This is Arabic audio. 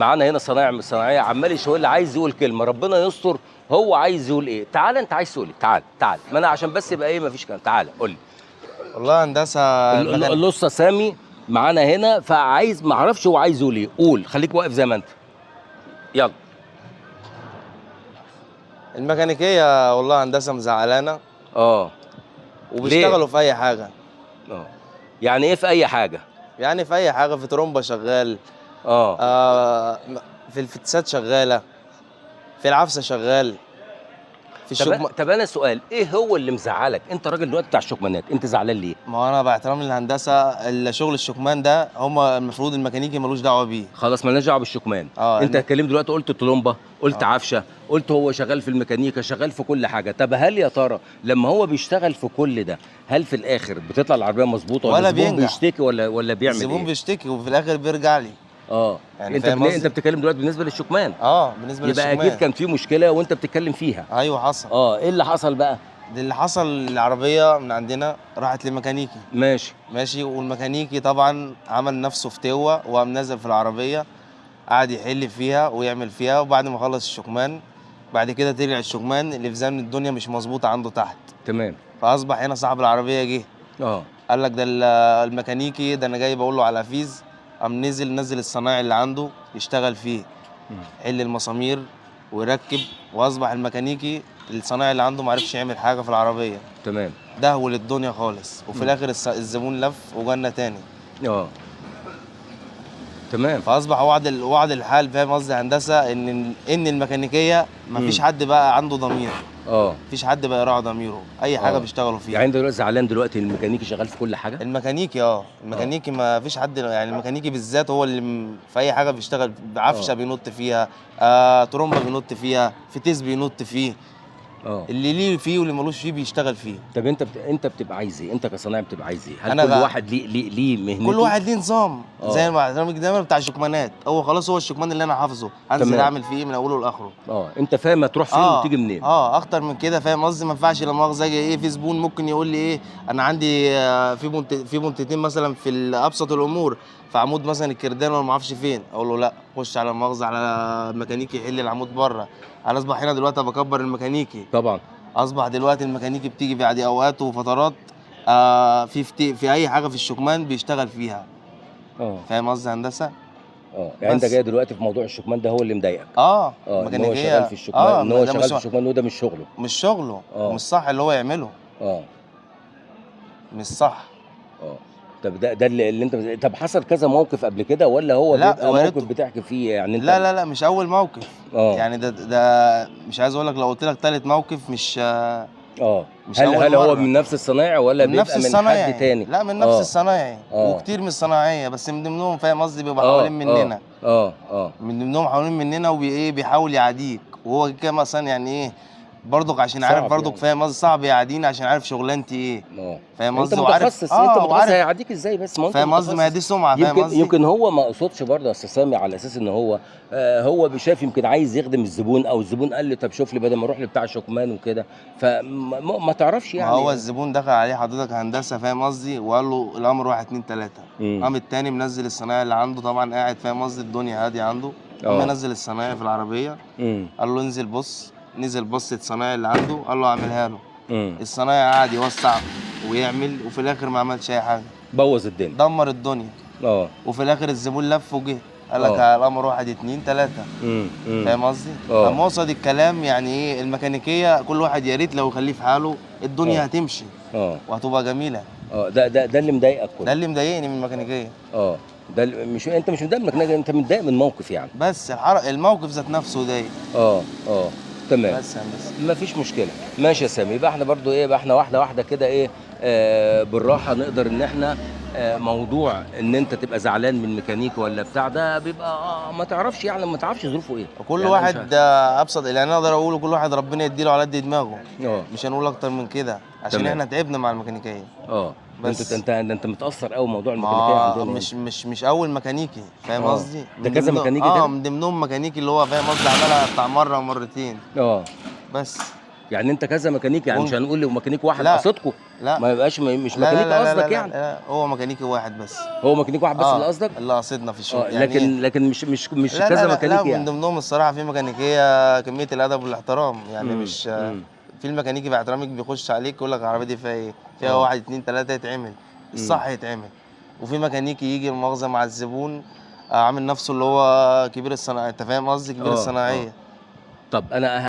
معانا هنا صنايعي من الصناعيه عمال يشاور لي عايز يقول كلمه، ربنا يستر. هو عايز يقول ايه؟ تعال انت عايز تقول ايه؟ تعال تعال، ما انا عشان بس يبقى ايه مفيش كلام. تعال قول لي. والله هندسة المكان. الاسطى سامي معانا هنا، فعايز ما اعرفش هو عايز يقول ايه. قول، خليك واقف زي ما انت. يلا. الميكانيكية والله هندسة مزعلانة اه. ليه؟ وبيشتغلوا في أي حاجة. اه. يعني ايه في اي حاجه؟ يعني في أي حاجة، في ترومبا شغال، اه. في الفتسات شغالة، في العفسة شغال، في الشكم. طب انا سؤال، ايه هو اللي مزعلك؟ انت راجل دلوقتي بتاع الشكمانات، انت زعلان ليه؟ ما هو أنا باحترامي للهندسة، الشغل الشكمان ده هما المفروض الميكانيكي ملوش دعوة بيه. خلاص مالناش دعوه بالشكمان. انت إن اتكلمت دلوقتي، قلت طلمبه، قلت آه عفشه، قلت هو شغال في الميكانيكا، شغال في كل حاجه. طب هل يا ترى لما هو بيشتغل في كل ده، هل في الاخر بتطلع العربيه مظبوطه، ولا ولا الزبون بينجح. بيشتكي، ولا بيعمل الزبون ايه؟ بيشتكي وفي الآخر بيرجع لي. اه. يعني فاهم انت قصدي؟ بتتكلم دلوقتي بالنسبه للشكمان. بالنسبة يبقى اكيد للشكمان. كان في مشكله وانت بتتكلم فيها. أيوه حصل. اه، ايه اللي حصل بقى؟ ده اللي حصل، العربية من عندنا راحت لميكانيكي. ماشي. ماشي، والميكانيكي طبعا عمل نفسه فتوة وقام نازل في العربية، قعد يحل فيها ويعمل فيها، وبعد ما خلص الشكمان بعد كده طلع الشكمان اللي في زمن الدنيا مش مظبوطة عنده تحت. تمام. فأصبح هنا صاحب العربية جه اه. قال لك ده الميكانيكي ده أنا جاي بقول له على فيز، قام نزل الصنايعي اللي عنده يشتغل فيه، مم. يحل المسامير ويركب، وأصبح الميكانيكي الصنايعي اللي عنده معرفش يعمل حاجة في العربية، تمام. دهول الدنيا خالص، وفي مم. الآخر الزبون لف وجالنا تاني. اه. تمام. فاصبح وعد الحال، فاهم قصدي هندسه، ان الميكانيكيه مفيش مم. حد بقى عنده ضمير، اه. مفيش حد بقى يراعي ضميره، اي حاجه اه. بيشتغلوا يعني فيها. انت دلوقتي زعلان دلوقتي الميكانيكي شغال في كل حاجه؟ الميكانيكي اه. الميكانيكي ما فيش حد، يعني الميكانيكي بالذات هو اللي في اي حاجه بيشتغل، اه. بعفشه بينط فيها، ترومبا بينط فيها، فتيس بينط فيه، اه. اللي ليه فيه واللي ملوش فيه بيشتغل فيه. طب انت بتبقى عايز ايه؟ انت كصنايعي بتبقى عايز ايه؟ هل انا كل غ... واحد ليه كل مهنته؟ واحد ليه نظام، زي اه. ما البرنامج دايما بتاع الشكمانات، هو خلاص هو الشكمان اللي انا حافظه انزل تمام. اعمل فيه من اوله لاخره. اه، انت فاهم هتروح فين وتيجي منين. اكتر من كده، فاهم قصدي، ما ينفعش لا مؤاخذه اجي ايه في زبون ممكن يقول لي ايه، انا عندي في منطقتين مثلا في ابسط الامور، في عمود مثلا الكردان ولا ما اعرفش فين، اقول له لا خش على مؤاخذه على ميكانيكي يحل العمود بره. انا اصبح هنا دلوقتي بكبر الميكانيكي، طبعا. اصبح دلوقتي الميكانيكي بتيجي بعد اوقات وفترات في اي حاجه في الشكمان بيشتغل فيها، اه. فاهم قصدي هندسه. اه، يعني انت بس جاي دلوقتي في موضوع الشكمان ده هو اللي مضايقك. اه، ان هو شغال الميكانيكيه في الشكمان، ده مش وده مش شغله. مش شغله ومش اه. صح اللي هو يعمله، اه. مش صح. اه. طب ده اللي انت، طب حصل كذا موقف قبل كده، ولا هو لا بيبقى موقف وارد. بتحكي فيه يعني انت؟ لا مش اول موقف، اه. يعني ده مش عايز اقول لك، لو قلت لك تالت موقف اه. مش هل اول هل هو مره. من نفس الصنايعي ولا من نفس بيبقى من حد الصنايعي، تاني؟ لا من نفس اه. الصنايعي، اه. وكتير من الصنايعيه، بس من ضمنهم فاهم قصدي بيبقى حوالين اه. اه. مننا، اه. اه. من ضمنهم حوالين مننا وايه بيحاول يعاديك، وهو كده مثلا يعني ايه، برضك عشان عارف صعب برضك يعني. فاهم قصدي، صعب يعاديني عشان عارف شغلانتي ايه، اه. فاهم انت قصدي، وعارف متخصص، انت متخصص، وعارف هيعديك ازاي؟ بس ما هو انت فاهم قصدي، ما هي متخصص. دي سمعه، فاهم يمكن قصدي. هو ما قصدش برضه يا استاذ سامي، على اساس ان هو هو شايف يمكن عايز يخدم الزبون، او الزبون قال له طب شوف لي بدل ما اروح لبتاع شكمان وكده، ما تعرفش ما هو يعني. الزبون دخل عليه حضرتك هندسه، فاهم قصدي، وقال له الامر واحد اتنين تلاته، امم. قام التاني منزل الصنايعي اللي عنده طبعا قاعد، فاهم قصدي، الدنيا هاديه عنده، قام اه. منزل الصنايعي في العربيه، امم. قال له انزل بص، نزل بص الصنايعي اللي عنده قال له اعملها له، امم. الصنايعي قعد يوسع ويعمل، وفي الاخر ما عملش اي حاجه، بوظ الدنيا. دمر الدنيا، اه. وفي الاخر الزبون لف وجه قال لك اه. الامر واحد اتنين تلاته، امم. فاهم قصدي. اه. اما وصل الكلام يعني ايه، الميكانيكيه كل واحد يا ريت لو يخليه في حاله اه. الدنيا هتمشي اه. وهتبقى جميله. اه. ده اللي مضايقك ده كله. اللي مضايقني من الميكانيكيه. اه. مش انت مش متضايق من النجم، انت متضايق من موقف يعني. بس الموقف ذات نفسه ضايق. اه. اه. تمام. بس يا هندسه. ما فيش مشكله. ماشي يا سامي، يبقى احنا برضو ايه، يبقى احنا واحده واحده كده ايه، بالراحه نقدر ان احنا موضوع ان انت تبقى زعلان من ميكانيكي ولا بتاع ده بيبقى ما تعرفش يعني، ما تعرفش ظروفه ايه. وكل يعني انا مش عارف. واحد ابسط اللي انا اقدر اقوله، كل واحد ربنا يديله على قد دماغه، اه. مش هنقول اكتر من كده عشان تمام. احنا تعبنا مع الميكانيكيه. اه. ده انت بس متاثر قوي موضوع الميكانيكيه ما عندنا هنا. مش اول ميكانيكي، فاهم اه. قصدي، ده من كذا ضمنهم ميكانيكي كده. من ضمنهم ميكانيكي اللي هو فاهم قصدي عملها بتاع مره ومرتين. اه. بس يعني انت كذا ميكانيكي، يعني مش ممكن. هنقول ميكانيكي واحد لا. قصدكوا، لا ما يبقاش مش لا لا ميكانيكي لا لا قصدك لا, يعني. لا. هو ميكانيكي واحد بس. هو ميكانيكي واحد بس اللي قصدك؟ اللي قصدنا في الشغل يعني ايه. لكن مش لا لا كذا لا لا، ميكانيكي من يعني. ضمنهم الصراحه في ميكانيكيه كميه الادب والاحترام، يعني امم مش امم في الميكانيكي باحترامك بيخش عليك يقول لك العربيه دي فيها ايه، فيها اه. واحد اتنين تلاته يتعمل امم الصح يتعمل. وفي ميكانيكي يجي المؤاخذه مع الزبون عامل نفسه اللي هو كبير الصناعيه، انت فاهم قصدي، كبير اه. الصناعيه. طب انا